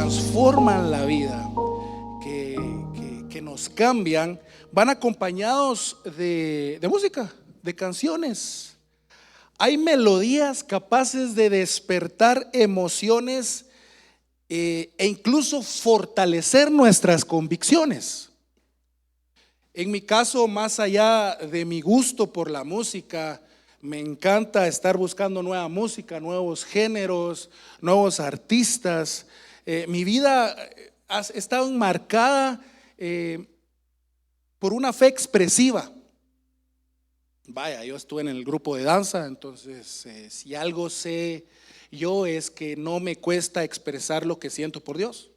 transforman la vida, que nos cambian, van acompañados de música, de canciones. Hay melodías capaces de despertar emociones e incluso fortalecer nuestras convicciones. En mi caso, más allá de mi gusto por la música, me encanta estar buscando nueva música, nuevos géneros, nuevos artistas. Mi vida ha estado enmarcada por una fe expresiva. Vaya, yo estuve en el grupo de danza, entonces si algo sé yo es que no me cuesta expresar lo que siento por Dios.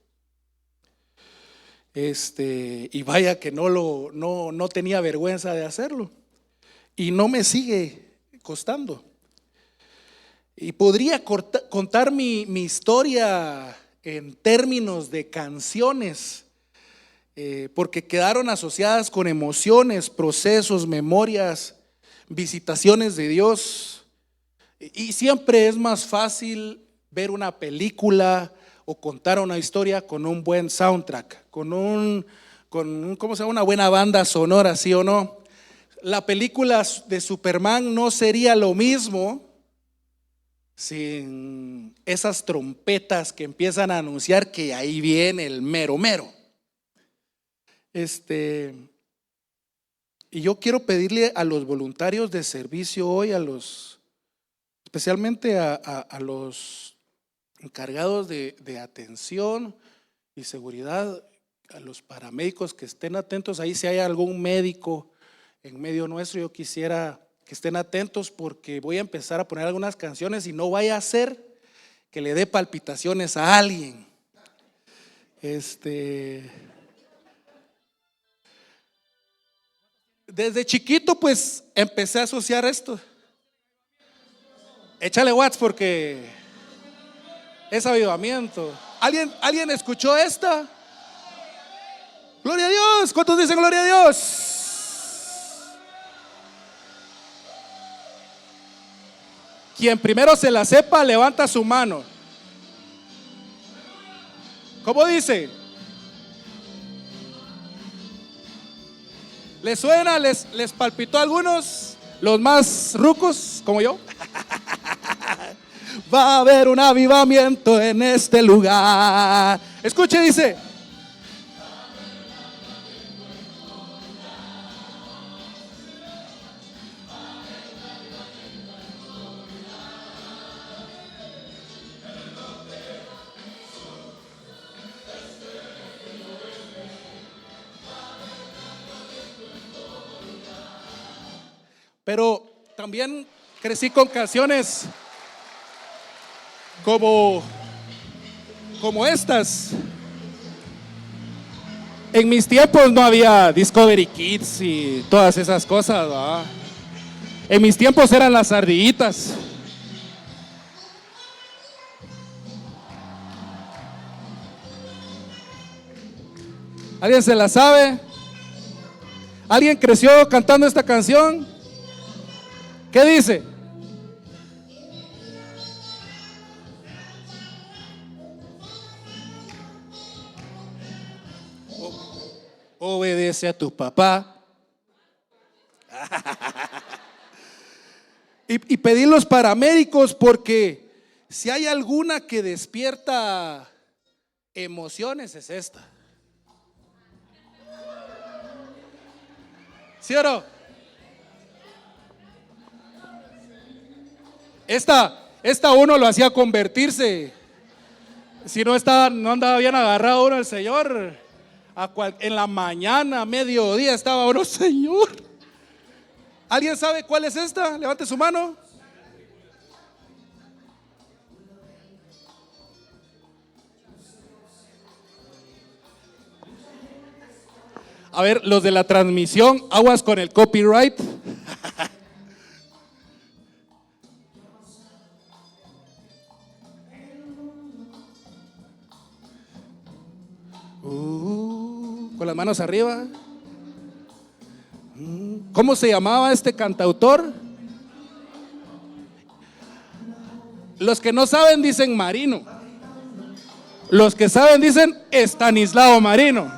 Y vaya que no tenía vergüenza de hacerlo y no me sigue costando. Y podría contar mi historia en términos de canciones, porque quedaron asociadas con emociones, procesos, memorias, visitaciones de Dios. Y siempre es más fácil ver una película o contar una historia con un buen soundtrack, ¿cómo se llama? Una buena banda sonora, ¿sí o no? La película de Superman no sería lo mismo sin esas trompetas que empiezan a anunciar que ahí viene el mero mero. Y yo quiero pedirle a los voluntarios de servicio hoy, especialmente a los encargados de atención y seguridad, a los paramédicos, que estén atentos ahí. Si hay algún médico en medio nuestro, yo quisiera que estén atentos, porque voy a empezar a poner algunas canciones y no vaya a ser que le dé palpitaciones a alguien. Desde chiquito pues empecé a asociar esto. Échale watts porque es avivamiento. ¿Alguien escuchó esta? Gloria a Dios. ¿Cuántos dicen gloria a Dios? Quien primero se la sepa, levanta su mano. ¿Cómo dice? ¿Les suena? ¿Les palpitó a algunos? Los más rucos, como yo. Va a haber un avivamiento en este lugar. Escuche, dice. Pero también crecí con canciones como estas. En mis tiempos no había Discovery Kids y todas esas cosas, ¿verdad? En mis tiempos eran las ardillitas. ¿Alguien se la sabe? ¿Alguien creció cantando esta canción? ¿Qué dice? Obedece a tu papá. Y pedí los paramédicos, porque si hay alguna que despierta emociones es esta. ¿Sí o no? Esta uno lo hacía convertirse. Si no andaba bien agarrado uno al Señor, en la mañana, mediodía estaba uno, Señor. ¿Alguien sabe cuál es esta? Levante su mano. A ver, los de la transmisión, aguas con el copyright. Con las manos arriba. ¿Cómo se llamaba este cantautor? Los que no saben dicen Marino. Los que saben dicen Estanislao Marino.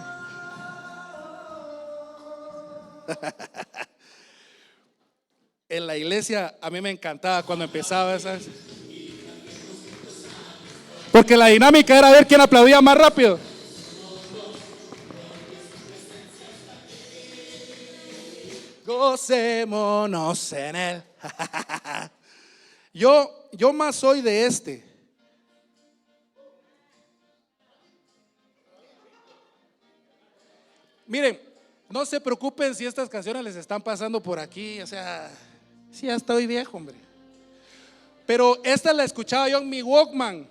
En la iglesia a mí me encantaba cuando empezaba esas. Porque la dinámica era ver quién aplaudía más rápido. Gocémonos en él. Yo más soy de este. Miren, no se preocupen si estas canciones les están pasando por aquí. O sea, sí, ya estoy viejo, hombre. Pero esta la escuchaba yo en mi Walkman.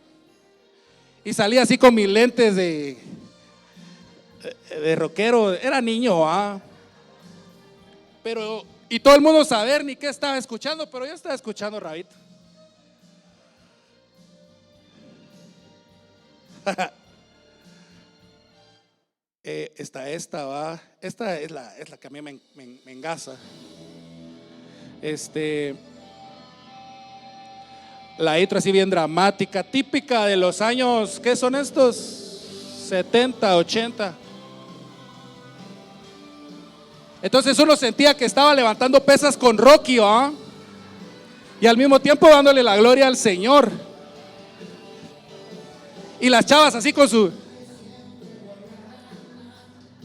Y salía así con mis lentes de rockero. Era niño, pero, y todo el mundo saber ni qué estaba escuchando, pero yo estaba escuchando Rabito. Esta es la que a mí me engasa. La intro así bien dramática, típica de los años, ¿qué son estos? 70, 80. Entonces uno sentía que estaba levantando pesas con Rocky, y al mismo tiempo dándole la gloria al Señor. Y las chavas así con su,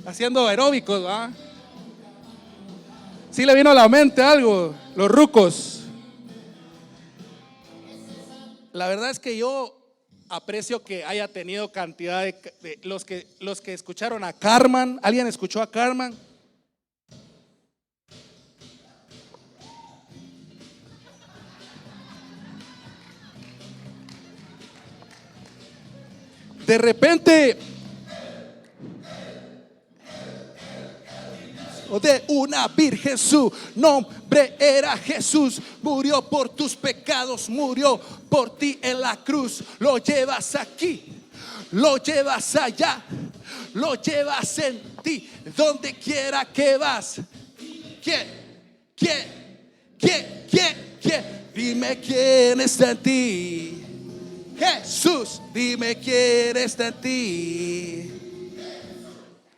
haciendo aeróbicos, Sí le vino a la mente algo, los rucos. La verdad es que yo aprecio que haya tenido cantidad de los que escucharon a Carman. ¿Alguien escuchó a Carman? De repente, de una virgen, su nombre era Jesús, murió por tus pecados, murió por ti en la cruz. Lo llevas aquí, lo llevas allá, lo llevas en ti, donde quiera que vas. ¿Quién? Dime quién está en ti. Jesús, dime quién está en ti.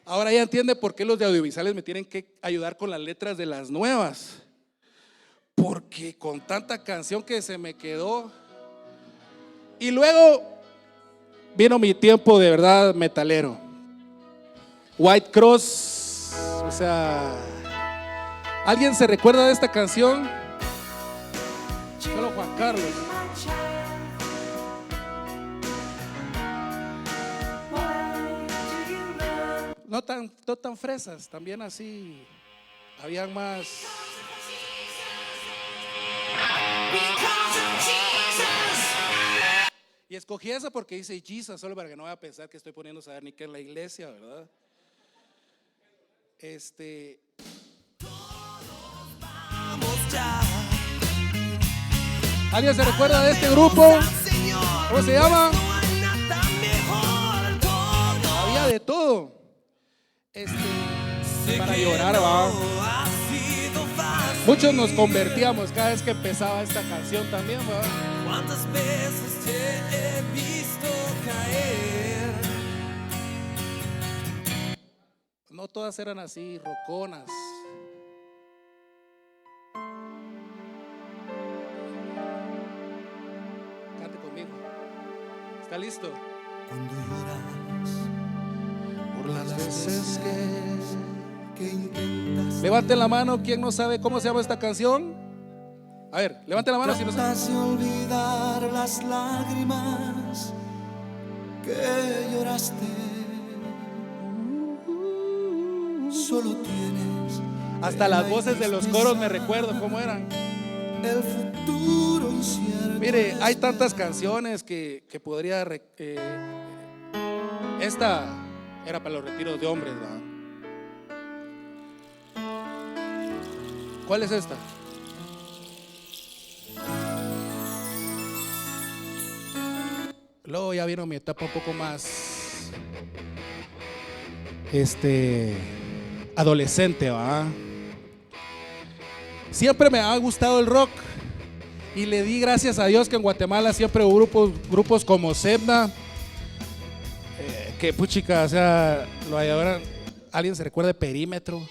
Ahora ya entiende por qué los de audiovisuales me tienen que ayudar con las letras de las nuevas. Porque con tanta canción que se me quedó. Y luego vino mi tiempo de verdad metalero. White Cross. O sea, ¿alguien se recuerda de esta canción? Solo Juan Carlos. No tan fresas, también así, habían más. Y escogí esa porque dice Jesus, solo para que no vaya a pensar que estoy poniendo a saber ni qué en la iglesia, ¿verdad? ¿Alguien se recuerda de este grupo? ¿Cómo se llama? Había de todo. Para llorar, muchos nos convertíamos cada vez que empezaba esta canción también, ¿Cuántas veces te he visto caer? No todas eran así, roconas. Cante conmigo. ¿Está listo? Cuando lloras por las veces que intentas. Levanten la mano, ¿quién no sabe cómo se llama esta canción? A ver, levanten la mano si no saben. Tratas de olvidar las lágrimas que lloraste. Solo tienes. Hasta las voces de los coros me recuerdo cómo eran. El futuro incierto. Mire, hay tantas canciones que podría. Esta era para los retiros de hombres, ¿verdad? ¿Cuál es esta? Luego ya vino mi etapa un poco más adolescente, ¿va? Siempre me ha gustado el rock y le di gracias a Dios que en Guatemala siempre hubo grupos como Sebna, que puchica, o sea, lo hay ahora. ¿Alguien se recuerda de Perímetro?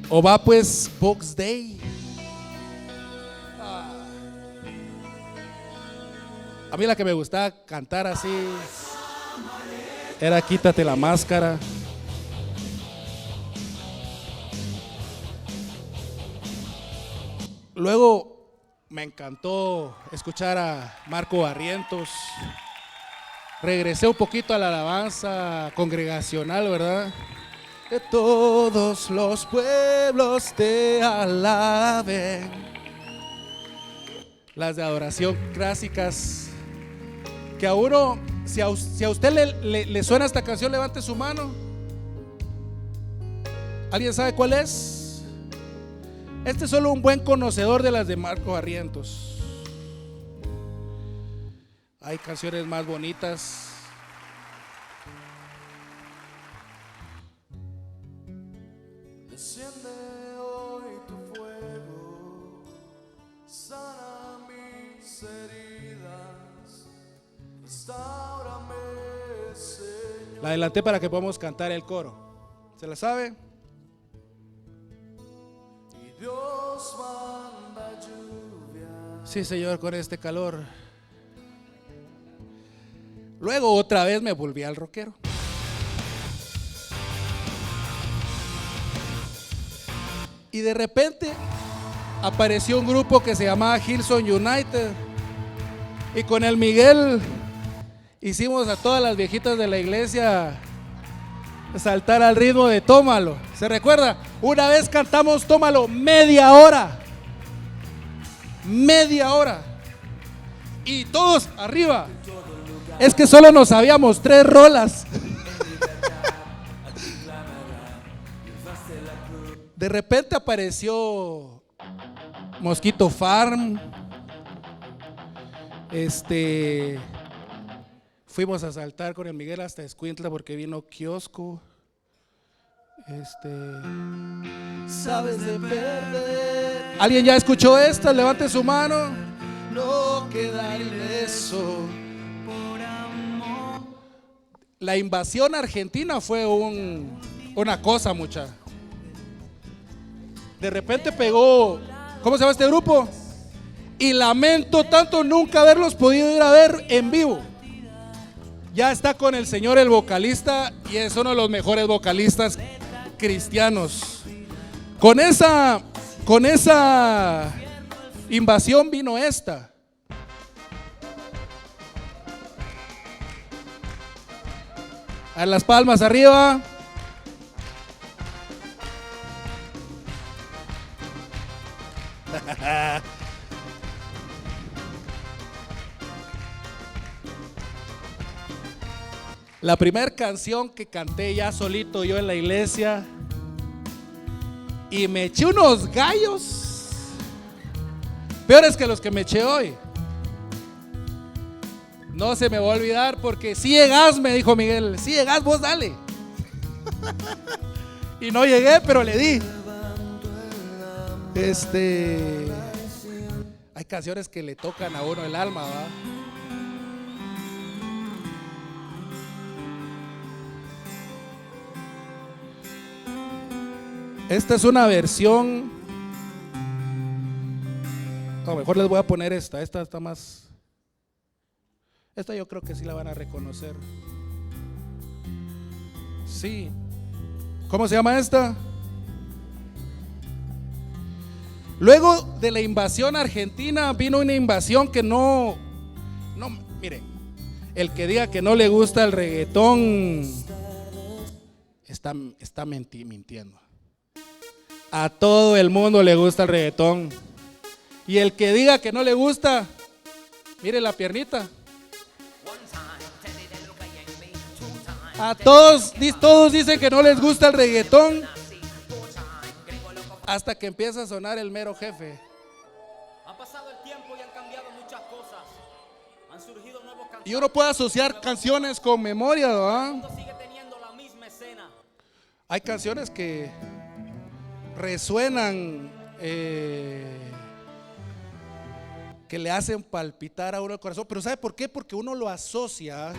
O va pues Box Day. A mí la que me gustaba cantar así era Quítate la Máscara. Luego me encantó escuchar a Marco Barrientos. Regresé un poquito a la alabanza congregacional, ¿verdad? Que todos los pueblos te alaben. Las de adoración clásicas. Que a uno, si a usted le suena esta canción, levante su mano. ¿Alguien sabe cuál es? Este es solo un buen conocedor de las de Marco Barrientos. Hay canciones más bonitas. Enciende hoy tu fuego, sana mis heridas, restáurame, Señor. La adelanté para que podamos cantar el coro. ¿Se la sabe? Y Dios manda lluvia. Sí, Señor, con este calor. Luego otra vez me volví al rockero. Y de repente apareció un grupo que se llamaba Hillsong United. Y con el Miguel hicimos a todas las viejitas de la iglesia saltar al ritmo de Tómalo. ¿Se recuerda? Una vez cantamos Tómalo media hora. Media hora. Y todos arriba. Es que solo nos sabíamos 3 rolas. De repente apareció Mosquito Farm. Fuimos a saltar con el Miguel hasta Escuintla porque vino Kiosco. Sabes de perder. ¿Alguien ya escuchó esta? Levante su mano. No queda ileso por amor. La invasión argentina fue una cosa, mucha. De repente pegó, ¿cómo se llama este grupo? Y lamento tanto nunca haberlos podido ir a ver en vivo. Ya está con el Señor el vocalista y es uno de los mejores vocalistas cristianos. Con esa invasión vino esta. A las palmas arriba. La primera canción que canté ya solito yo en la iglesia y me eché unos gallos peores que los que me eché hoy. No se me va a olvidar porque si llegas, me dijo Miguel, si llegas vos dale. Y no llegué, pero le di. Hay canciones que le tocan a uno el alma, ¿va? Esta es una versión. No, mejor les voy a poner esta. Esta está más. Esta yo creo que sí la van a reconocer. Sí. ¿Cómo se llama esta? Luego de la invasión argentina vino una invasión que no, miren, el que diga que no le gusta el reggaetón está mintiendo. A todo el mundo le gusta el reggaetón. Y el que diga que no le gusta, mire la piernita. A todos dicen que no les gusta el reggaetón hasta que empieza a sonar el mero jefe. Ha pasado el tiempo y han cambiado muchas cosas. Han surgido nuevos cantantes. Y uno puede asociar canciones con memoria, ¿verdad? Sigue teniendo la misma escena. Hay canciones que resuenan que le hacen palpitar a uno el corazón. Pero ¿sabe por qué? Porque uno lo asocia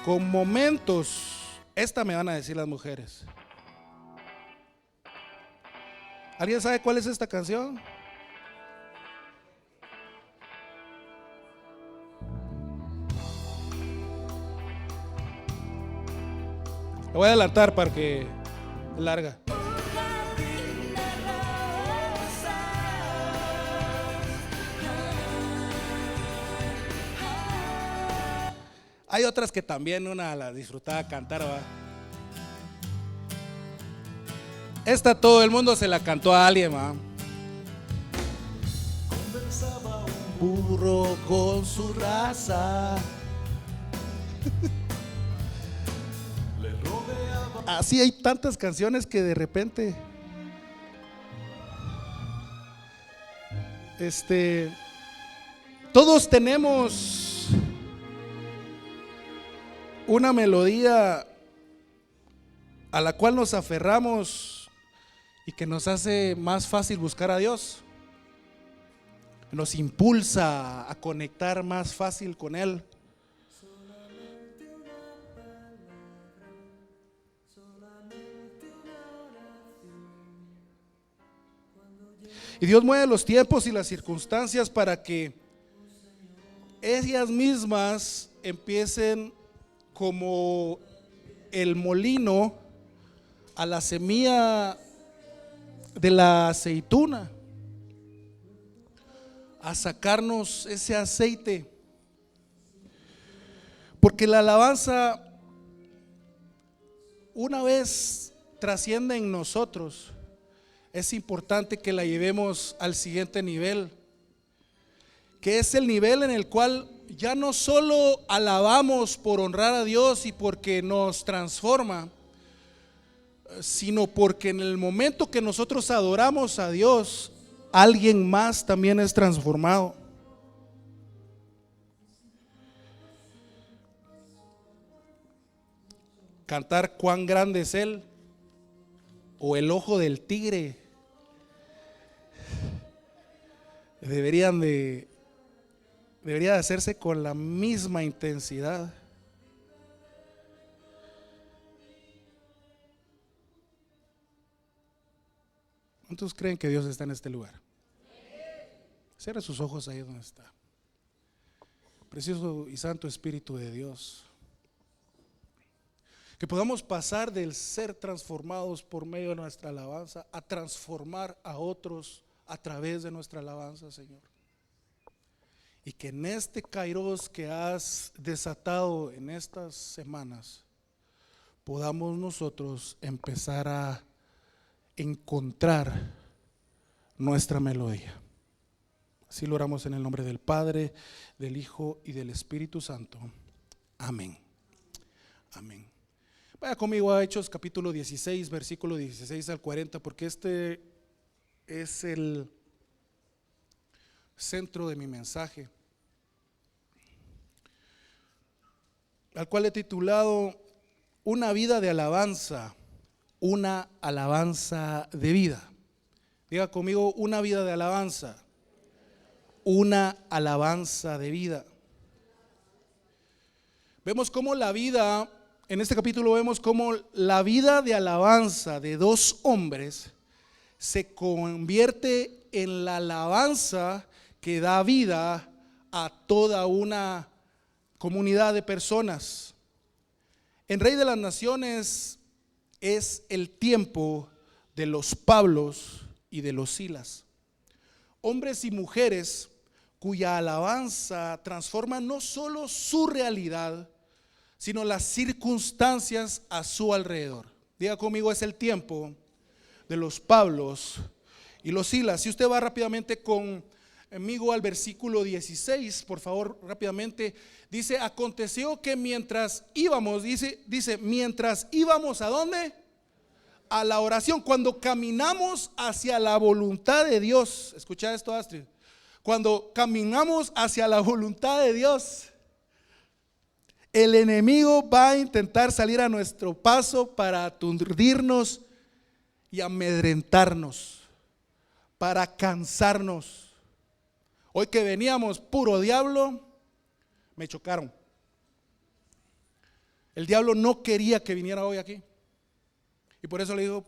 con momentos. Esta me van a decir las mujeres. ¿Alguien sabe cuál es esta canción? Le voy a adelantar para que larga. Hay otras que también una la disfrutaba cantar, ¿va? Esta todo el mundo se la cantó a alguien, ¿va? Conversaba un Burro con su raza. le rodeaba. Así hay tantas canciones que de repente todos tenemos una melodía a la cual nos aferramos y que nos hace más fácil buscar a Dios. Nos impulsa a conectar más fácil con Él. Y Dios mueve los tiempos y las circunstancias para que ellas mismas empiecen como el molino a la semilla de la aceituna, a sacarnos ese aceite. Porque la alabanza, una vez trasciende en nosotros, es importante que la llevemos al siguiente nivel, que es el nivel en el cual ya no solo alabamos por honrar a Dios y porque nos transforma, sino porque en el momento que nosotros adoramos a Dios, alguien más también es transformado. Cantar cuán grande es Él, o el ojo del tigre, debería de hacerse con la misma intensidad. ¿Cuántos creen que Dios está en este lugar? Cierra sus ojos ahí donde está. Precioso y santo Espíritu de Dios, que podamos pasar del ser transformados por medio de nuestra alabanza a transformar a otros a través de nuestra alabanza, Señor. Y que en este kairos que has desatado en estas semanas, podamos nosotros empezar a encontrar nuestra melodía. Así lo oramos en el nombre del Padre, del Hijo y del Espíritu Santo. Amén. Amén. Vaya conmigo a Hechos capítulo 16, versículo 16 al 40, porque este es el centro de mi mensaje, al cual he titulado Una vida de alabanza, una alabanza de vida. Diga conmigo, una vida de alabanza, una alabanza de vida. Vemos cómo la vida, en este capítulo vemos cómo la vida de alabanza de dos hombres se convierte en la alabanza que da vida a toda una comunidad de personas. En Rey de las Naciones es el tiempo de los Pablos y de los Silas, hombres y mujeres cuya alabanza transforma no solo su realidad, sino las circunstancias a su alrededor. Diga conmigo, es el tiempo de los Pablos y los Silas. Si usted va rápidamente conmigo al versículo 16, por favor, rápidamente, dice: aconteció que mientras íbamos, dice, mientras íbamos, ¿a dónde? A la oración, cuando caminamos hacia la voluntad de Dios. Escucha esto, Astrid. Cuando caminamos hacia la voluntad de Dios, el enemigo va a intentar salir a nuestro paso para aturdirnos y amedrentarnos, para cansarnos. Hoy que veníamos puro diablo, me chocaron. El diablo no quería que viniera hoy aquí. Y por eso le digo,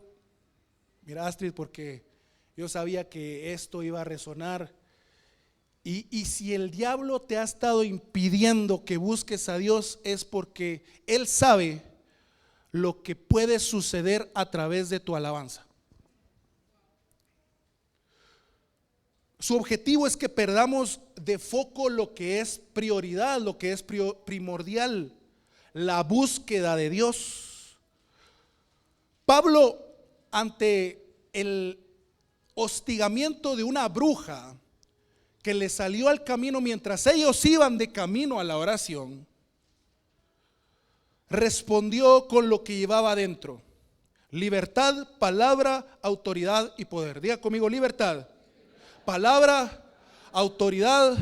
mira Astrid, porque yo sabía que esto iba a resonar. Y si el diablo te ha estado impidiendo que busques a Dios, es porque él sabe lo que puede suceder a través de tu alabanza. Su objetivo es que perdamos de foco lo que es prioridad, lo que es primordial, la búsqueda de Dios. Pablo, ante el hostigamiento de una bruja que le salió al camino mientras ellos iban de camino a la oración, respondió con lo que llevaba adentro: libertad, palabra, autoridad y poder. Diga conmigo: libertad, palabra, autoridad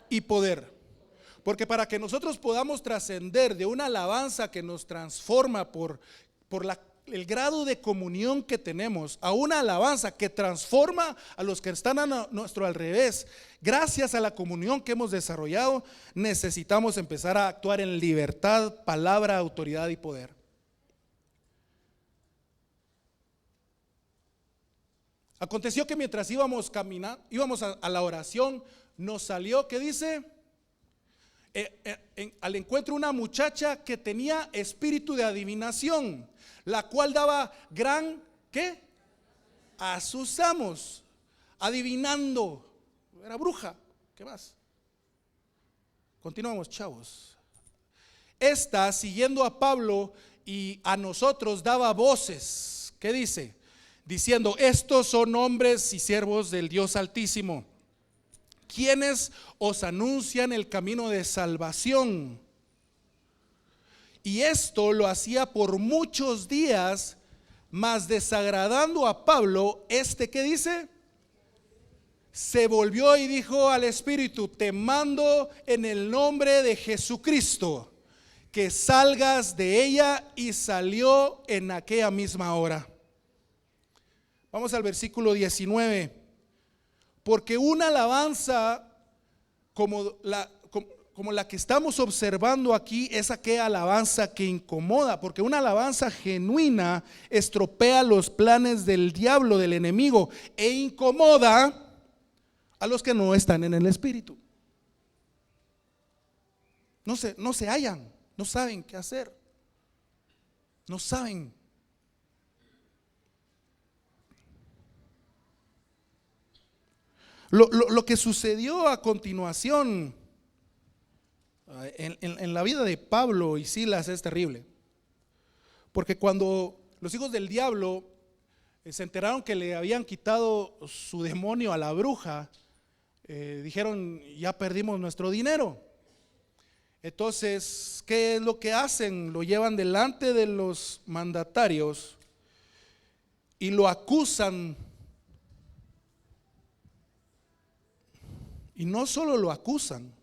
y poder. Porque para que nosotros podamos trascender de una alabanza que nos transforma por el grado de comunión que tenemos, a una alabanza que transforma a los que están a nuestro alrededor, gracias a la comunión que hemos desarrollado, necesitamos empezar a actuar en libertad, palabra, autoridad y poder. Aconteció que mientras íbamos caminando, íbamos a la oración, nos salió, ¿qué dice? Al encuentro una muchacha que tenía espíritu de adivinación, la cual daba gran, ¿qué? A sus amos, adivinando. Era bruja. ¿Qué más? Continuamos, chavos. Esta, siguiendo a Pablo y a nosotros, daba voces. ¿Qué dice? Diciendo: estos son hombres y siervos del Dios Altísimo, quienes os anuncian el camino de salvación. Y esto lo hacía por muchos días, mas desagradando a Pablo, ¿qué dice? Se volvió y dijo al espíritu: te mando en el nombre de Jesucristo que salgas de ella, y salió en aquella misma hora. Vamos al versículo 19. Porque una alabanza como la que estamos observando aquí es aquella alabanza que incomoda, porque una alabanza genuina estropea los planes del diablo, del enemigo, e incomoda a los que no están en el espíritu. No se hallan, no saben qué hacer, no saben. Lo que sucedió a continuación en la vida de Pablo y Silas es terrible. Porque cuando los hijos del diablo se enteraron que le habían quitado su demonio a la bruja, dijeron: ya perdimos nuestro dinero. Entonces, ¿qué es lo que hacen? Lo llevan delante de los mandatarios y lo acusan. Y no solo lo acusan,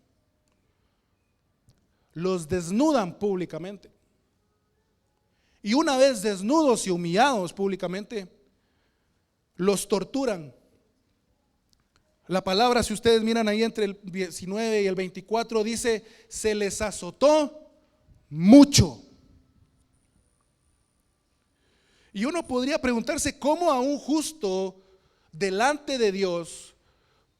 los desnudan públicamente. Y una vez desnudos y humillados públicamente, los torturan. La palabra, si ustedes miran ahí entre el 19 y el 24, dice: se les azotó mucho. Y uno podría preguntarse cómo a un justo delante de Dios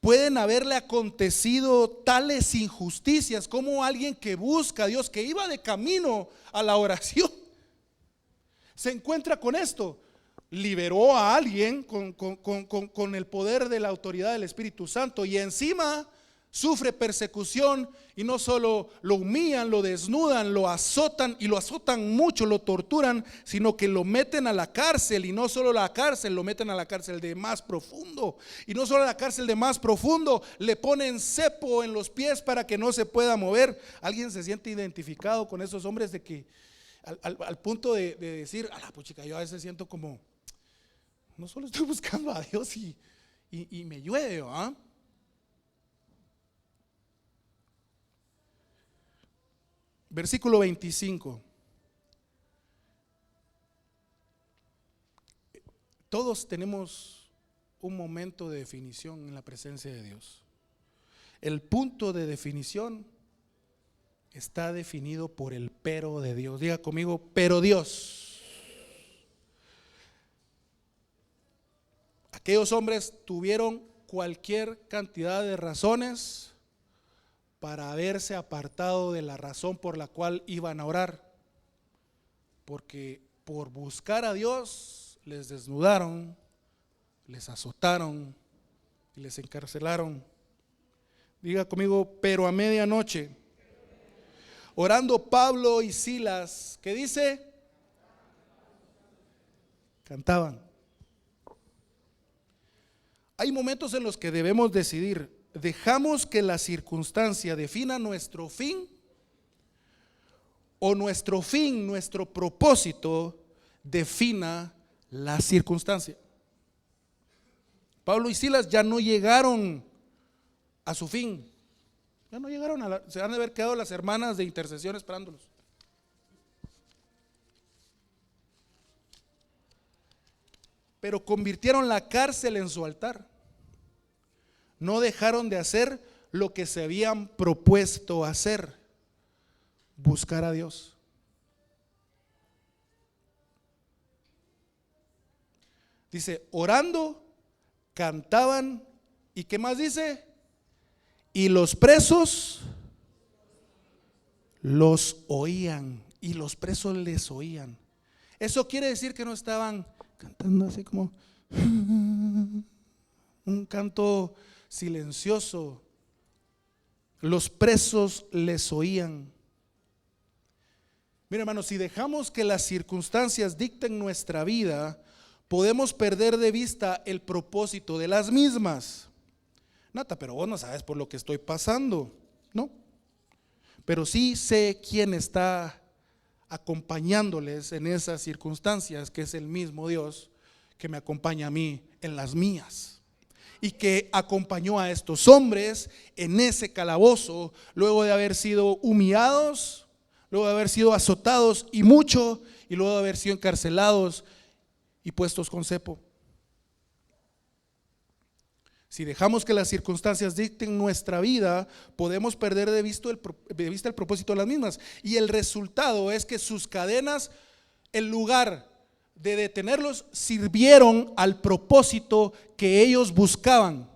pueden haberle acontecido tales injusticias, como alguien que busca a Dios, que iba de camino a la oración, se encuentra con esto. Liberó a alguien con el poder de la autoridad del Espíritu Santo, y encima sufre persecución, y no solo lo humillan, lo desnudan, lo azotan, y lo azotan mucho, lo torturan, sino que lo meten a la cárcel, y no solo a la cárcel, lo meten a la cárcel de más profundo, y no solo a la cárcel de más profundo, le ponen cepo en los pies para que no se pueda mover. ¿Alguien se siente identificado con esos hombres de que al punto de decir: a la puchica, yo a veces siento como, no solo estoy buscando a Dios y me llueve, ¿ah? Versículo 25. Todos tenemos un momento de definición en la presencia de Dios. El punto de definición está definido por el pero de Dios. Diga conmigo, pero Dios. Aquellos hombres tuvieron cualquier cantidad de razones para haberse apartado de la razón por la cual iban a orar, porque por buscar a Dios les desnudaron, les azotaron y les encarcelaron. Diga conmigo, pero a medianoche, orando Pablo y Silas, ¿qué dice? Cantaban. Hay momentos en los que debemos decidir: ¿dejamos que la circunstancia defina nuestro fin? ¿O nuestro fin, nuestro propósito defina la circunstancia? Pablo y Silas ya no llegaron a su fin. Ya no llegaron se han de haber quedado las hermanas de intercesión esperándolos. Pero convirtieron la cárcel en su altar. No dejaron de hacer lo que se habían propuesto hacer: buscar a Dios. Dice, orando, cantaban, ¿y qué más dice? Y los presos los oían, y los presos les oían. Eso quiere decir que no estaban cantando así como un canto silencioso. Los presos les oían. Mira, hermanos, si dejamos que las circunstancias dicten nuestra vida, podemos perder de vista el propósito de las mismas. Nata, pero vos no sabes por lo que estoy pasando, ¿no? Pero sí sé quién está acompañándoles en esas circunstancias, que es el mismo Dios que me acompaña a mí en las mías, y que acompañó a estos hombres en ese calabozo luego de haber sido humillados, luego de haber sido azotados y mucho, y luego de haber sido encarcelados y puestos con cepo. Si dejamos que las circunstancias dicten nuestra vida, podemos perder de vista el propósito de las mismas. Y el resultado es que sus cadenas, en lugar de detenerlos, sirvieron al propósito que ellos buscaban.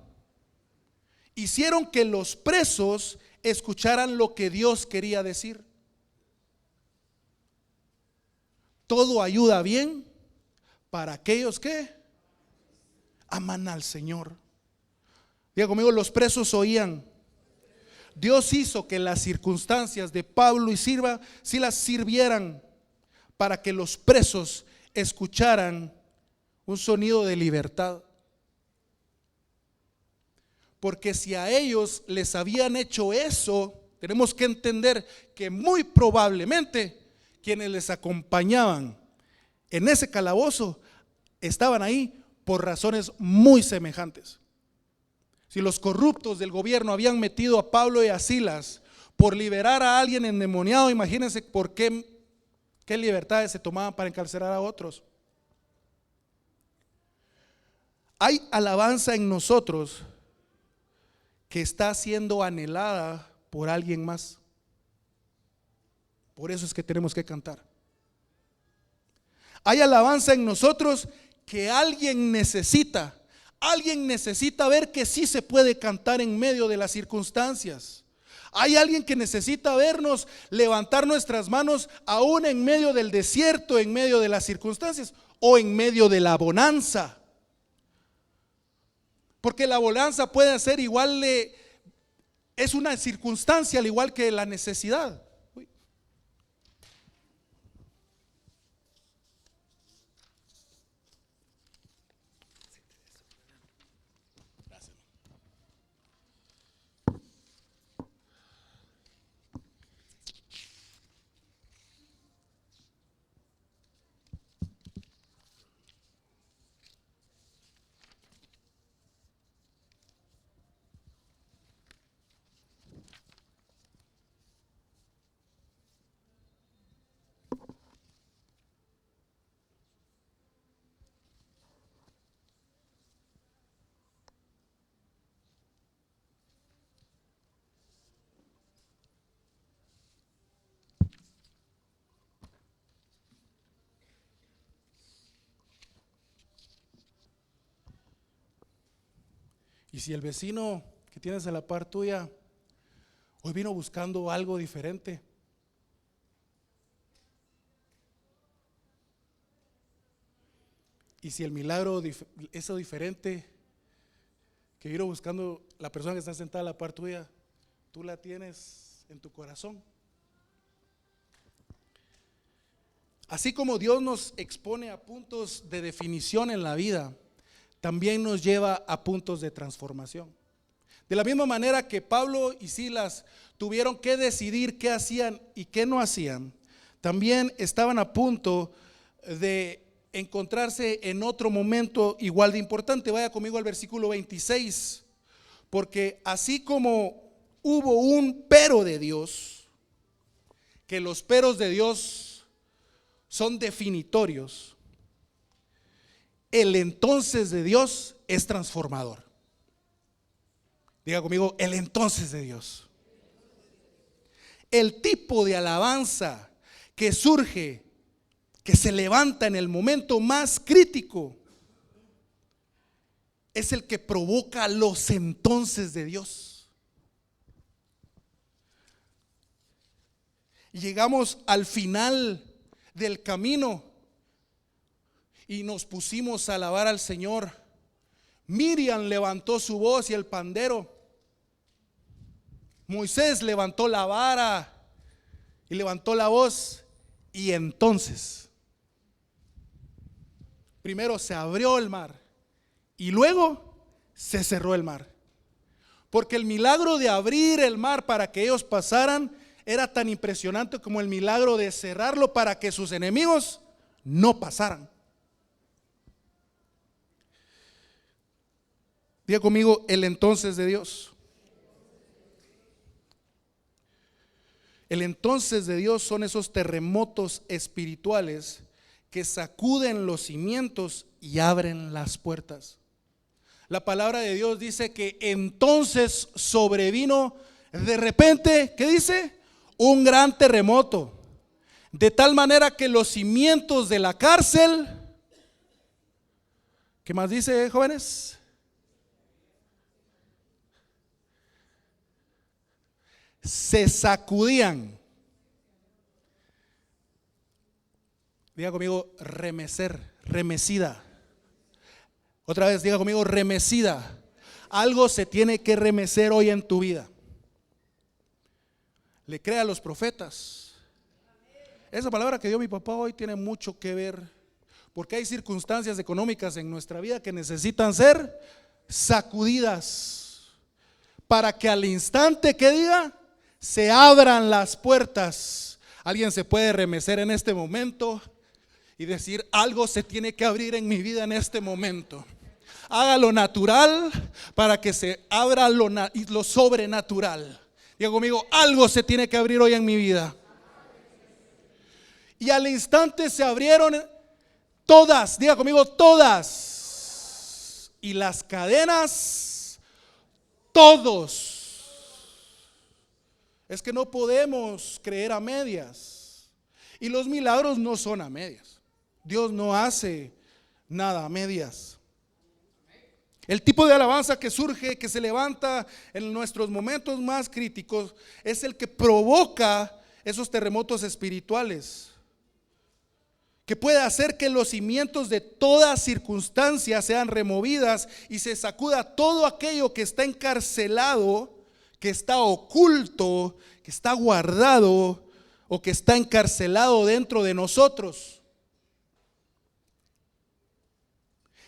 Hicieron que los presos escucharan lo que Dios quería decir. Todo ayuda bien para aquellos que aman al Señor. Diga conmigo, los presos oían. Dios hizo que las circunstancias de Pablo y Silas sirvieran para que los presos escucharan un sonido de libertad. Porque si a ellos les habían hecho eso, tenemos que entender que muy probablemente quienes les acompañaban en ese calabozo estaban ahí por razones muy semejantes. Si los corruptos del gobierno habían metido a Pablo y a Silas por liberar a alguien endemoniado, imagínense por qué libertades se tomaban para encarcelar a otros. Hay alabanza en nosotros que está siendo anhelada por alguien más. Por eso es que tenemos que cantar. Hay alabanza en nosotros que alguien necesita. Alguien necesita ver que sí se puede cantar en medio de las circunstancias. Hay alguien que necesita vernos levantar nuestras manos aún en medio del desierto, en medio de las circunstancias o en medio de la bonanza. Porque la bonanza puede ser es una circunstancia al igual que la necesidad. Y si el vecino que tienes a la par tuya hoy vino buscando algo diferente, y si el milagro, eso diferente que vino buscando la persona que está sentada a la par tuya, tú la tienes en tu corazón. Así como Dios nos expone a puntos de definición en la vida, también nos lleva a puntos de transformación. De la misma manera que Pablo y Silas tuvieron que decidir qué hacían y qué no hacían, también estaban a punto de encontrarse en otro momento igual de importante. Vaya conmigo al versículo 26, porque así como hubo un pero de Dios, que los peros de Dios son definitorios, el entonces de Dios es transformador. Diga conmigo, el entonces de Dios. El tipo de alabanza que surge, que se levanta en el momento más crítico, es el que provoca los entonces de Dios. Llegamos al final del camino y nos pusimos a alabar al Señor. Miriam levantó su voz y el pandero. Moisés levantó la vara y levantó la voz. Y entonces, primero se abrió el mar y luego se cerró el mar. Porque el milagro de abrir el mar para que ellos pasaran era tan impresionante como el milagro de cerrarlo para que sus enemigos no pasaran. Diga conmigo, el entonces de Dios. El entonces de Dios son esos terremotos espirituales que sacuden los cimientos y abren las puertas. La palabra de Dios dice que entonces sobrevino de repente, ¿qué dice? Un gran terremoto, de tal manera que los cimientos de la cárcel, ¿qué más dice, jóvenes? Se sacudían. Diga conmigo, remecer, remecida. Otra vez, diga conmigo, remecida. Algo se tiene que remecer hoy en tu vida. Le crea a los profetas. Esa palabra que dio mi papá hoy tiene mucho que ver, porque hay circunstancias económicas en nuestra vida que necesitan ser sacudidas para que al instante que diga se abran las puertas. Alguien se puede remecer en este momento y decir: algo se tiene que abrir en mi vida en este momento. Haga lo natural para que se abra lo sobrenatural. Diga conmigo, algo se tiene que abrir hoy en mi vida. Y al instante se abrieron todas, diga conmigo, todas. Y las cadenas, todos. Es que no podemos creer a medias. Y los milagros no son a medias. Dios no hace nada a medias. El tipo de alabanza que surge, que se levanta en nuestros momentos más críticos, es el que provoca esos terremotos espirituales, que puede hacer que los cimientos de toda circunstancia sean removidas y se sacuda todo aquello que está encarcelado, que está oculto, que está guardado o que está encarcelado dentro de nosotros.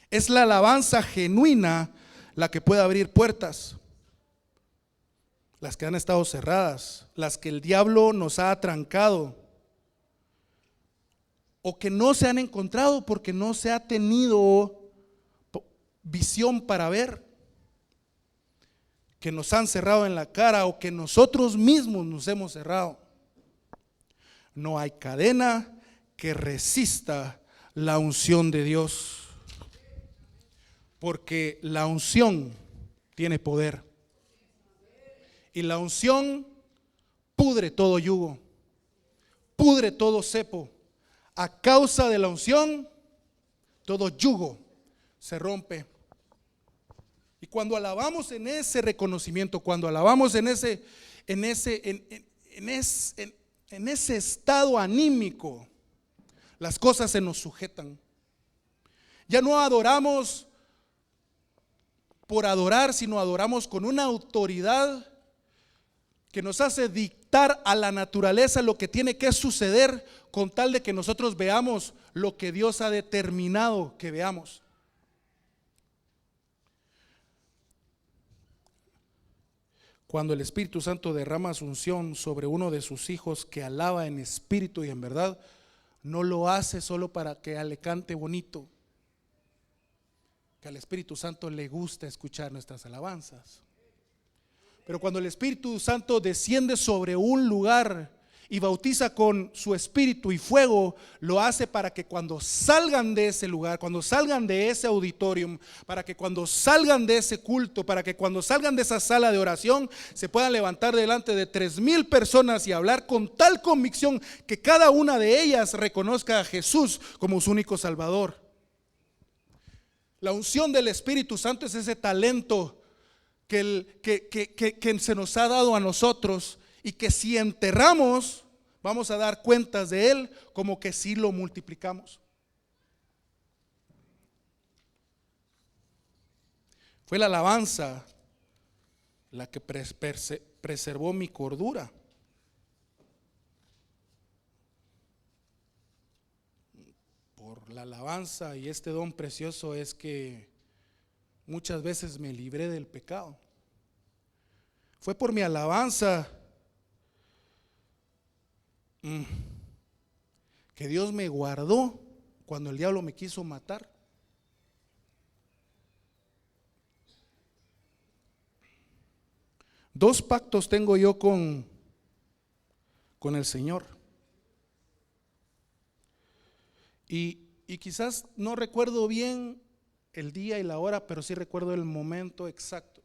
Es la alabanza genuina la que puede abrir puertas, las que han estado cerradas, las que el diablo nos ha atrancado o que no se han encontrado porque no se ha tenido visión para ver, que nos han cerrado en la cara o que nosotros mismos nos hemos cerrado. No hay cadena que resista la unción de Dios, porque la unción tiene poder y la unción pudre todo yugo, pudre todo cepo. A causa de la unción todo yugo se rompe. Y cuando alabamos en ese reconocimiento, cuando alabamos en ese estado anímico, las cosas se nos sujetan. Ya no adoramos por adorar, sino adoramos con una autoridad que nos hace dictar a la naturaleza lo que tiene que suceder, con tal de que nosotros veamos lo que Dios ha determinado que veamos. Cuando el Espíritu Santo derrama su unción sobre uno de sus hijos que alaba en espíritu y en verdad, no lo hace solo para que le cante bonito, que al Espíritu Santo le gusta escuchar nuestras alabanzas. Pero cuando el Espíritu Santo desciende sobre un lugar y bautiza con su espíritu y fuego, lo hace para que cuando salgan de ese lugar, cuando salgan de ese auditorium, para que cuando salgan de ese culto, para que cuando salgan de esa sala de oración, se puedan levantar delante de 3,000 personas y hablar con tal convicción que cada una de ellas reconozca a Jesús como su único Salvador. La unción del Espíritu Santo es ese talento que se nos ha dado a nosotros, y que si enterramos vamos a dar cuentas de él, como que si lo multiplicamos. Fue la alabanza la que preservó mi cordura. Por la alabanza y este don precioso es que muchas veces me libré del pecado. Fue por mi alabanza que Dios me guardó cuando el diablo me quiso matar. Dos pactos tengo yo con el Señor. Y quizás no recuerdo bien el día y la hora, pero sí recuerdo el momento exacto.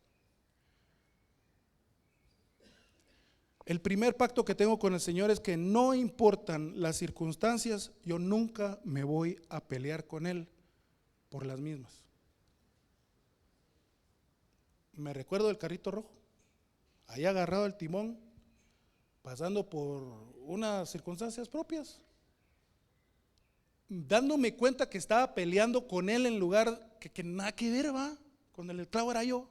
El primer pacto que tengo con el Señor es que no importan las circunstancias, yo nunca me voy a pelear con Él por las mismas. Me recuerdo del carrito rojo, ahí agarrado el timón, pasando por unas circunstancias propias, dándome cuenta que estaba peleando con Él en lugar que nada que ver, va, cuando el esclavo era yo.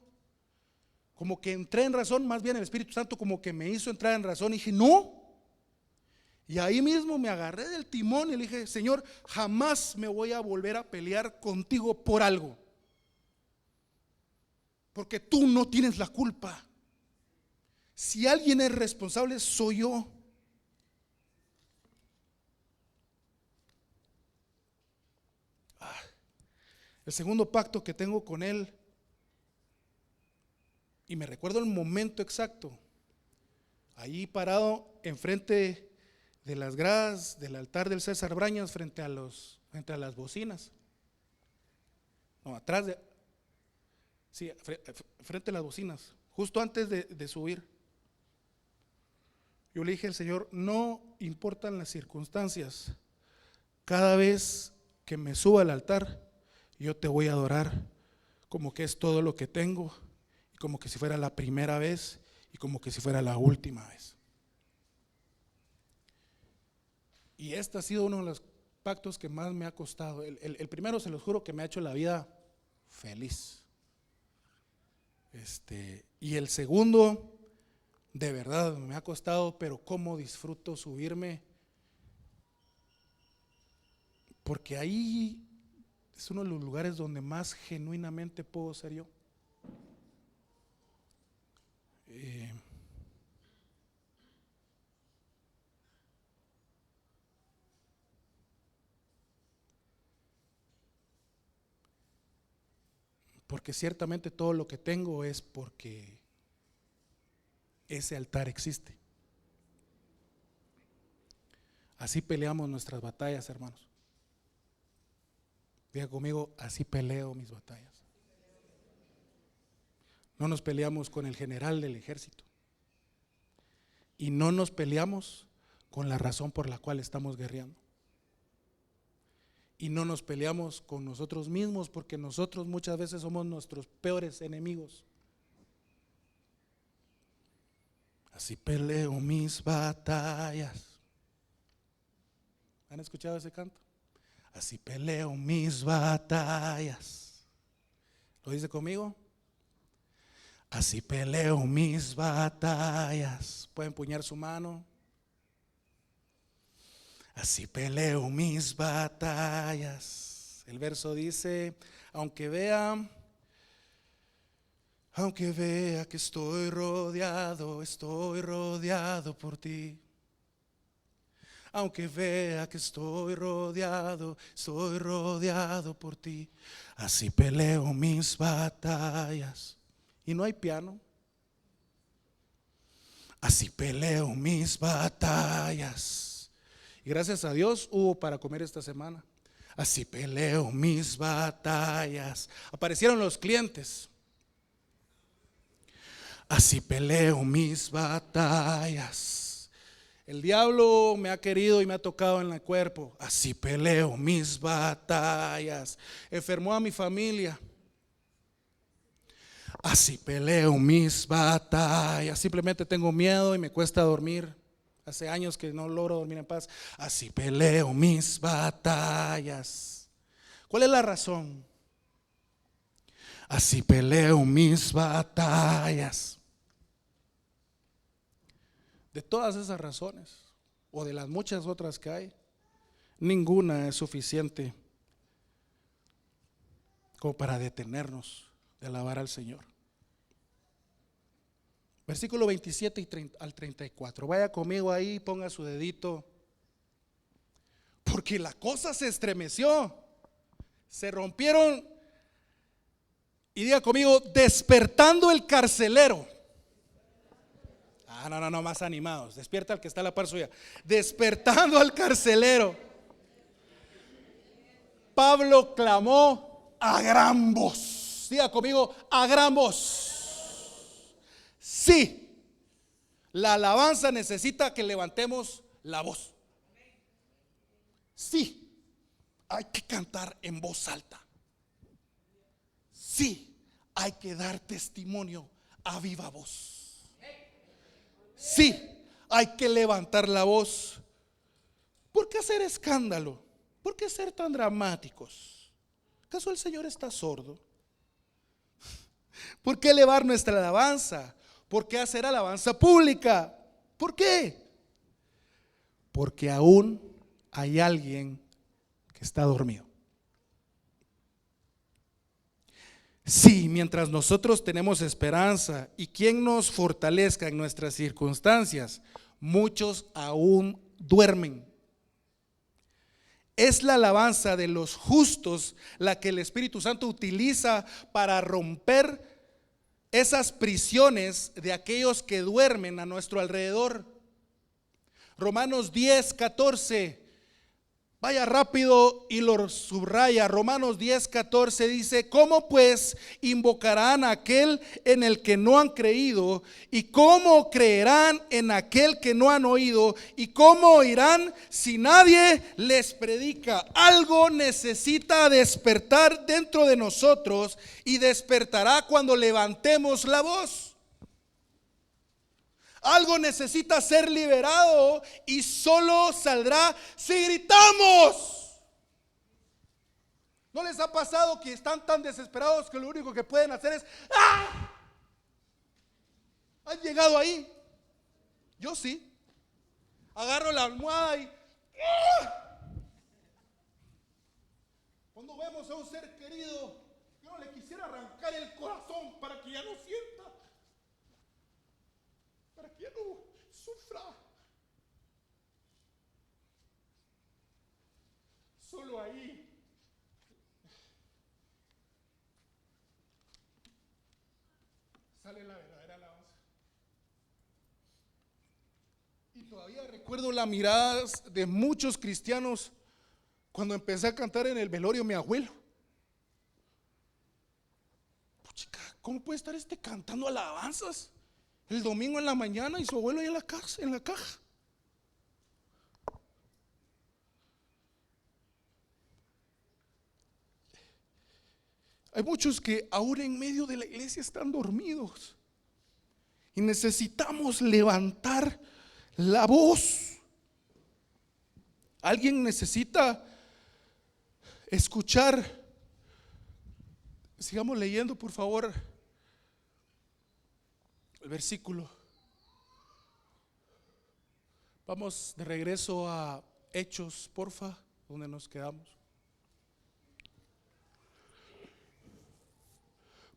Como que entré en razón, más bien el Espíritu Santo como que me hizo entrar en razón y dije, no. Y ahí mismo me agarré del timón y le dije, Señor, jamás me voy a volver a pelear contigo por algo, porque tú no tienes la culpa. Si alguien es responsable, soy yo. El segundo pacto que tengo con Él, y me recuerdo el momento exacto, allí parado enfrente de las gradas del altar del César Brañas, frente a las bocinas, no, atrás de, sí, frente a las bocinas, justo antes de subir. Yo le dije al Señor, no importan las circunstancias, cada vez que me suba al altar, yo te voy a adorar como que es todo lo que tengo, y como que si fuera la primera vez y como que si fuera la última vez. Y este ha sido uno de los pactos que más me ha costado. El primero, se los juro, que me ha hecho la vida feliz. Y el segundo, de verdad me ha costado, pero cómo disfruto subirme, porque ahí es uno de los lugares donde más genuinamente puedo ser yo. Porque ciertamente todo lo que tengo es porque ese altar existe. Así peleamos nuestras batallas, hermanos. Diga conmigo, así peleo mis batallas. No nos peleamos con el general del ejército, y no nos peleamos con la razón por la cual estamos guerreando. y no nos peleamos con nosotros mismos, porque nosotros muchas veces somos nuestros peores enemigos. Así peleo mis batallas. ¿Han escuchado ese canto? Así peleo mis batallas. ¿Lo dice conmigo? Así peleo mis batallas. Pueden empuñar su mano. Así peleo mis batallas. El verso dice, aunque vea que estoy rodeado por ti. Aunque vea que estoy rodeado por ti. Así peleo mis batallas. Y no hay piano. Así peleo mis batallas. Y gracias a Dios hubo para comer esta semana. Así peleo mis batallas. Aparecieron los clientes. Así peleo mis batallas. El diablo me ha querido y me ha tocado en el cuerpo. Así peleo mis batallas. Enfermó a mi familia. Así peleo mis batallas. Simplemente tengo miedo y me cuesta dormir. Hace años que no logro dormir en paz. Así peleo mis batallas. ¿Cuál es la razón? Así peleo mis batallas. De todas esas razones, o de las muchas otras que hay, ninguna es suficiente como para detenernos de alabar al Señor. Versículo 27 al 34. Vaya conmigo ahí, ponga su dedito. Porque la cosa se estremeció, se rompieron, y diga conmigo, despertando el carcelero. No, más animados. Despierta al que está a la par suya. Despertando al carcelero, Pablo clamó a gran voz. Diga conmigo, a gran voz. Sí, la alabanza necesita que levantemos la voz. Sí, hay que cantar en voz alta. Sí, hay que dar testimonio a viva voz. Sí, hay que levantar la voz. ¿Por qué hacer escándalo? ¿Por qué ser tan dramáticos? ¿Acaso el Señor está sordo? ¿Por qué elevar nuestra alabanza? ¿Por qué hacer alabanza pública? ¿Por qué? Porque aún hay alguien que está dormido. Sí, mientras nosotros tenemos esperanza y quien nos fortalezca en nuestras circunstancias, muchos aún duermen. Es la alabanza de los justos la que el Espíritu Santo utiliza para romper esas prisiones de aquellos que duermen a nuestro alrededor. Romanos 10:14. Vaya rápido y lo subraya. Romanos 10:14 dice: ¿cómo pues invocarán a aquel en el que no han creído? ¿Y cómo creerán en aquel que no han oído? ¿Y cómo oirán si nadie les predica? Algo necesita despertar dentro de nosotros, y despertará cuando levantemos la voz. Algo necesita ser liberado y solo saldrá si gritamos. ¿No les ha pasado que están tan desesperados que lo único que pueden hacer es ¡ah! ¿Han llegado ahí? Yo sí. Agarro la almohada y ¡ah! Cuando vemos a un ser querido, yo le quisiera arrancar el corazón para que ya no sienta, para que ya no sufra. Solo ahí sale la verdadera alabanza. Y todavía recuerdo las miradas de muchos cristianos cuando empecé a cantar en el velorio de mi abuelo. Puchica, ¿cómo puede estar cantando alabanzas el domingo en la mañana y su abuelo ahí en la caja? Hay muchos que aún en medio de la iglesia están dormidos. Y necesitamos levantar la voz. Alguien necesita escuchar. Sigamos leyendo, por favor, el versículo. Vamos de regreso a Hechos, porfa, donde nos quedamos.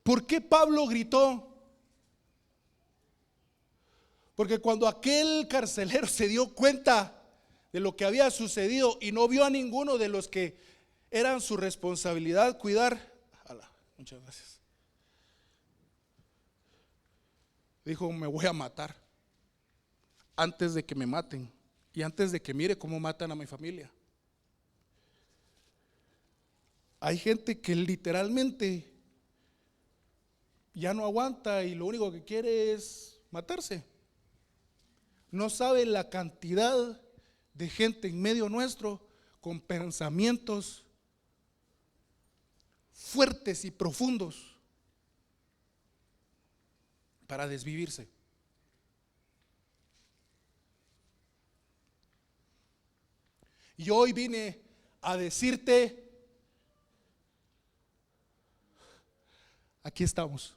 ¿Por qué Pablo gritó? Porque cuando aquel carcelero se dio cuenta de lo que había sucedido y no vio a ninguno de los que eran su responsabilidad cuidar, muchas gracias, dijo: me voy a matar antes de que me maten y antes de que mire cómo matan a mi familia. Hay gente que literalmente ya no aguanta y lo único que quiere es matarse. No sabe la cantidad de gente en medio nuestro con pensamientos fuertes y profundos para desvivirse. Y hoy vine a decirte: aquí estamos.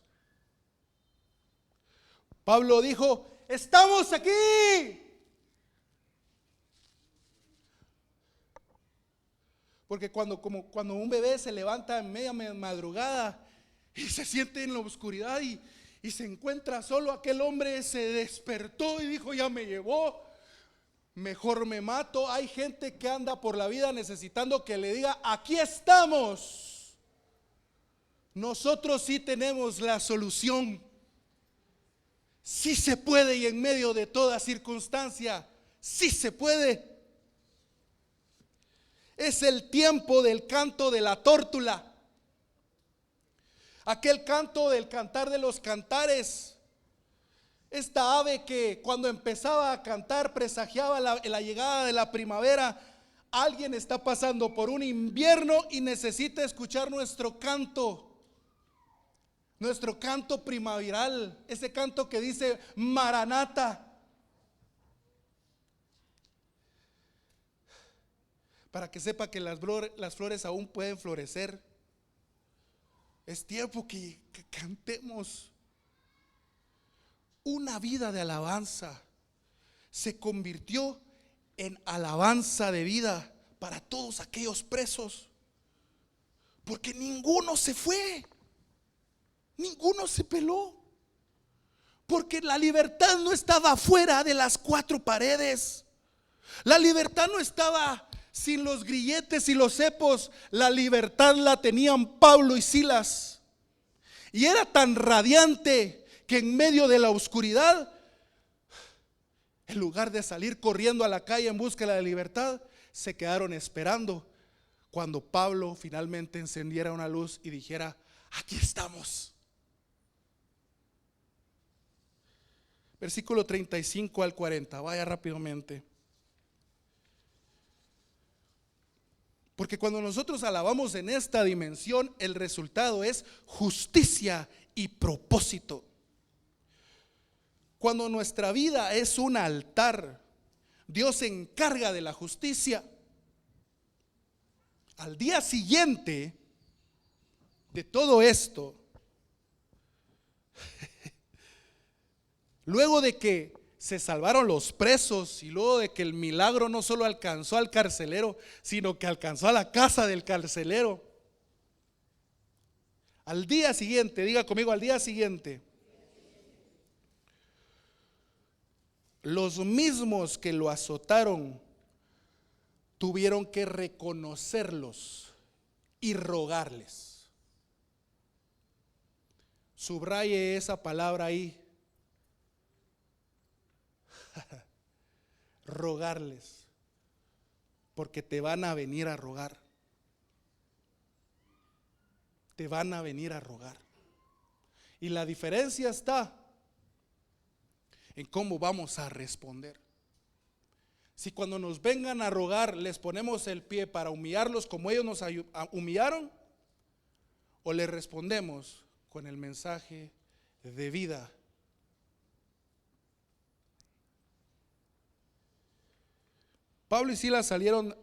Pablo dijo: estamos aquí. Porque cuando un bebé se levanta en media madrugada y se siente en la oscuridad y se encuentra solo, aquel hombre se despertó y dijo: ya me llevó, mejor me mato. Hay gente que anda por la vida necesitando que le diga: aquí estamos. Nosotros sí tenemos la solución. Sí se puede, y en medio de toda circunstancia, sí se puede. Es el tiempo del canto de la tórtula. Aquel canto del cantar de los cantares. Esta ave que cuando empezaba a cantar presagiaba la llegada de la primavera. Alguien está pasando por un invierno y necesita escuchar nuestro canto. Nuestro canto primaveral, ese canto que dice Maranata. Para que sepa que las flores aún pueden florecer. Es tiempo que cantemos. Una vida de alabanza se convirtió en alabanza de vida para todos aquellos presos. Porque ninguno se fue. Ninguno se peló, porque la libertad no estaba fuera de las cuatro paredes. La libertad no estaba sin los grilletes y los cepos. La libertad la tenían Pablo y Silas. Y era tan radiante que en medio de la oscuridad, en lugar de salir corriendo a la calle en busca de la libertad, se quedaron esperando cuando Pablo finalmente encendiera una luz y dijera: aquí estamos. Versículo 35 al 40, vaya rápidamente. Porque cuando nosotros alabamos en esta dimensión, el resultado es justicia y propósito. Cuando nuestra vida es un altar, Dios se encarga de la justicia. Al día siguiente de todo esto, luego de que se salvaron los presos y luego de que el milagro no solo alcanzó al carcelero, sino que alcanzó a la casa del carcelero, al día siguiente, diga conmigo, al día siguiente, los mismos que lo azotaron tuvieron que reconocerlos y rogarles. Subraye esa palabra ahí. Rogarles, porque te van a venir a rogar. Te van a venir a rogar. Y la diferencia está en cómo vamos a responder. Si cuando nos vengan a rogar les ponemos el pie para humillarlos como ellos nos humillaron, o le respondemos con el mensaje de vida? Pablo y Silas salieron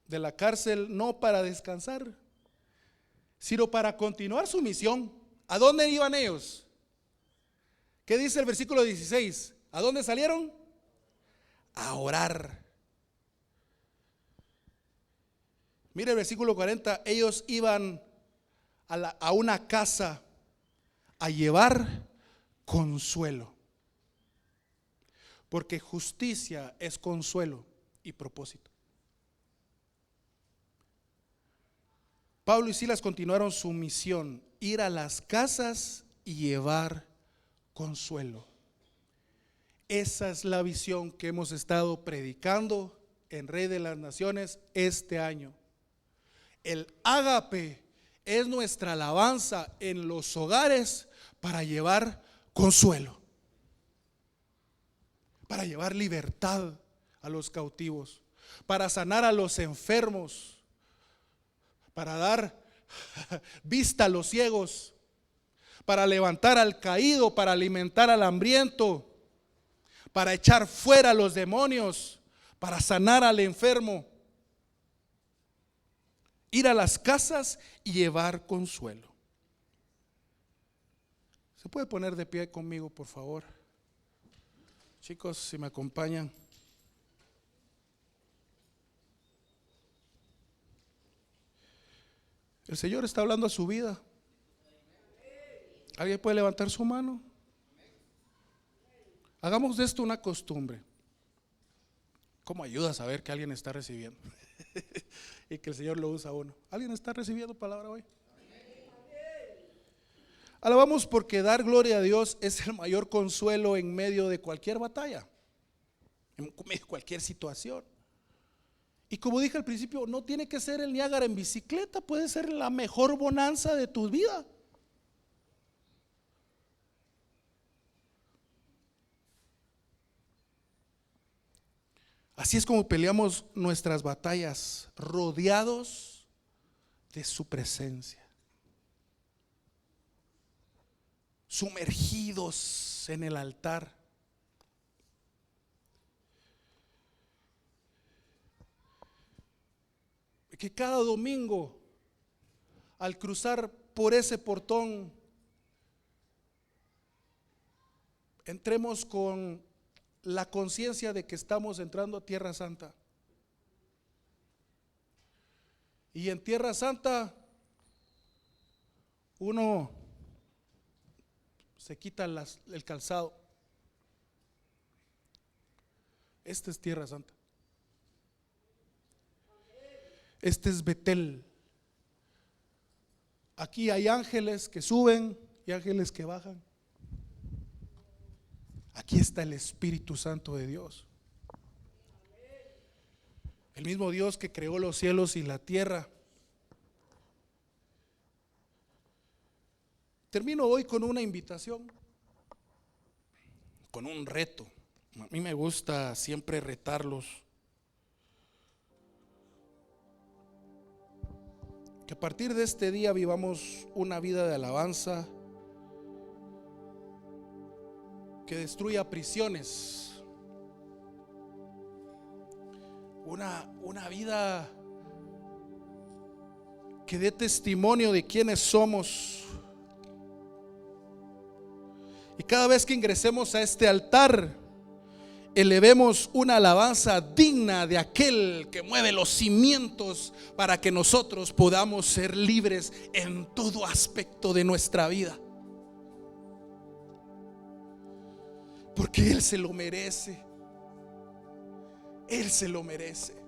de la cárcel no para descansar, sino para continuar su misión. ¿A dónde iban ellos? ¿Qué dice el versículo 16? ¿A dónde salieron? A orar. Mire el versículo 40, ellos iban a una casa a llevar consuelo, porque justicia es consuelo y propósito. Pablo y Silas continuaron su misión, ir a las casas y llevar consuelo. Esa es la visión que hemos estado predicando en Rey de las Naciones este año. El ágape es nuestra alabanza en los hogares para llevar consuelo, para llevar libertad a los cautivos, para sanar a los enfermos, para dar vista a los ciegos, para levantar al caído, para alimentar al hambriento, para echar fuera a los demonios, para sanar al enfermo. Ir a las casas y llevar consuelo. ¿Se puede poner de pie conmigo, por favor? Chicos, si me acompañan. El Señor está hablando a su vida. ¿Alguien puede levantar su mano? Hagamos de esto una costumbre. ¿Cómo ayuda a saber que alguien está recibiendo? Y que el Señor lo usa a uno. ¿Alguien está recibiendo palabra hoy? Alabamos porque dar gloria a Dios es el mayor consuelo en medio de cualquier batalla, en medio de cualquier situación. Y como dije al principio, no tiene que ser el Niágara en bicicleta, puede ser la mejor bonanza de tu vida. Así es como peleamos nuestras batallas, rodeados de su presencia, sumergidos en el altar. Que cada domingo, al cruzar por ese portón, entremos con la conciencia de que estamos entrando a Tierra Santa. Y en Tierra Santa uno se quita el calzado. Esta es Tierra Santa. Este es Betel. Aquí hay ángeles que suben y ángeles que bajan. Aquí está el Espíritu Santo de Dios. El mismo Dios que creó los cielos y la tierra. Termino hoy con una invitación, con un reto. A mí me gusta siempre retarlos. Que a partir de este día vivamos una vida de alabanza que destruya prisiones, una vida que dé testimonio de quiénes somos. Y cada vez que ingresemos a este altar, elevemos una alabanza digna de aquel que mueve los cimientos para que nosotros podamos ser libres en todo aspecto de nuestra vida. Porque Él se lo merece. Él se lo merece.